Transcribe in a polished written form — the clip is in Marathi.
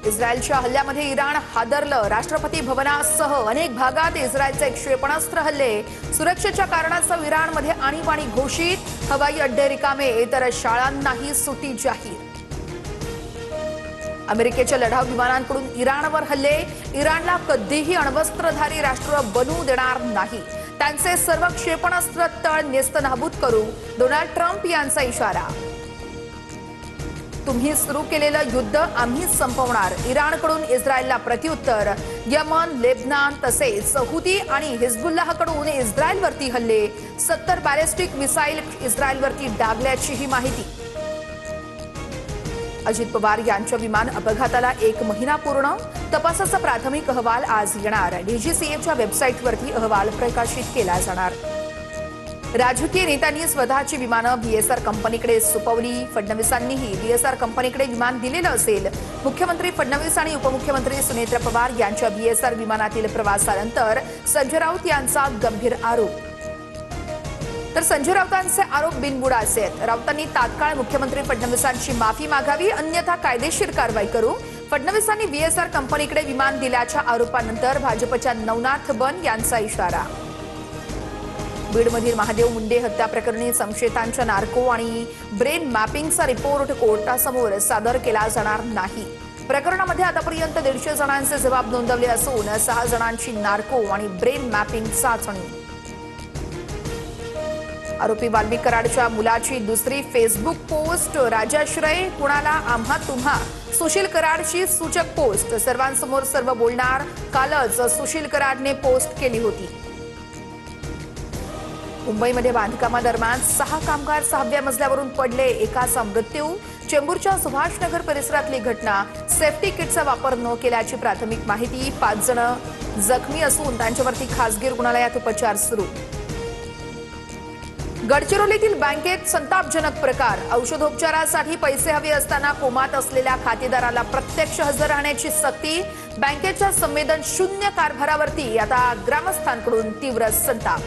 इस्रायलच्या हल्ल्यामध्ये इराण हादरलं। राष्ट्रपती भवनासह अनेक भागात इस्रायलचे क्षेपणास्त्र हल्ले। सुरक्षेच्या कारणास्तव इराणमध्ये आणीबाणी घोषित। हवाई अड्डे रिकामे तर शाळांनाही सुट्टी जाहीर। अमेरिकेच्या लढाऊ विमानांकडून इराणवर हल्ले। इराणला कधीही अण्वस्त्रधारी राष्ट्र बनू देणार नाही। त्यांचे सर्व क्षेपणास्त्र तळ नेस्तनाबूत करू। डोनाल्ड ट्रम्प यांचा इशारा। तुम्ही सुरू केलेलं युद्ध आम्ही संपवणार। इराणकडून इस्रायलला प्रत्युत्तर। यमन, लेबनान तसेच हुती आणि हिजबुल्लाहकडून इस्रायलवरती हल्ले। 70 बॅलिस्टिक मिसाईल इस्रायलवरती डागल्याचीही माहिती। अजित पवार यांच्या विमान अपघाताला 1 महिना पूर्ण। तपासाचा प्राथमिक अहवाल आज येणार। डीजीसीएच्या वेबसाईटवरती अहवाल प्रकाशित केला जाणार। राजकीय नेत्यांनी स्वतःची विमानं बीएसआर कंपनीकडे सुपवली। फडणवीसांनीही बीएसआर कंपनीकडे विमान दिलेलं असेल। मुख्यमंत्री फडणवीस आणि उपमुख्यमंत्री सुनेत्र पवार यांच्या बीएसआर विमानातील प्रवासानंतर संजय राऊत यांचा गंभीर आरोप। तर संजय राऊतांचे आरोप बिनबुडाचे आहेत। राऊतांनी तात्काळ मुख्यमंत्री फडणवीसांची माफी मागावी, अन्यथा कायदेशीर कारवाई करू। फडणवीसांनी बीएसआर कंपनीकडे विमान दिल्याच्या आरोपानंतर भाजपच्या नवनाथ बन यांचा इशारा। बीडमधील महादेव मुंडे हत्या प्रकरणी संशयितांच्या नार्को आणि ब्रेन मॅपिंगचा रिपोर्ट कोर्टासमोर सादर केला जाणार नाही। प्रकरणामध्ये आतापर्यंत 150 जणांचे जबाब नोंदवले असून 6 जणांची नार्को आणि ब्रेन मॅपिंग चाचणी। आरोपी वाल्मिक कराडच्या मुलाची दुसरी फेसबुक पोस्ट। राजाश्रय कुणाला आम्हा तुम्हा। सुशील कराडची सूचक पोस्ट। सर्वांसमोर सर्व बोलणार। कालच सुशील कराडने पोस्ट केली होती। मुंबईमध्ये बांधकामादरम्यान 6 कामगार 6व्या मजल्यावरून पडले, एकाचा मृत्यू। चेंबूरच्या सुभाषनगर परिसरातली घटना। सेफ्टी किटचा वापर न केल्याची प्राथमिक माहिती। 5 जण जखमी असून त्यांच्यावरती खासगी रुग्णालयात उपचार सुरू। गडचिरोलीतील बँकेत संतापजनक प्रकार। औषधोपचारासाठी पैसे हवे असताना कोमात असलेल्या खातेदाराला प्रत्यक्ष हजर राहण्याची सक्ती। बँकेच्या संवेदनशून्य कारभारावरती आता ग्रामस्थांकडून तीव्र संताप।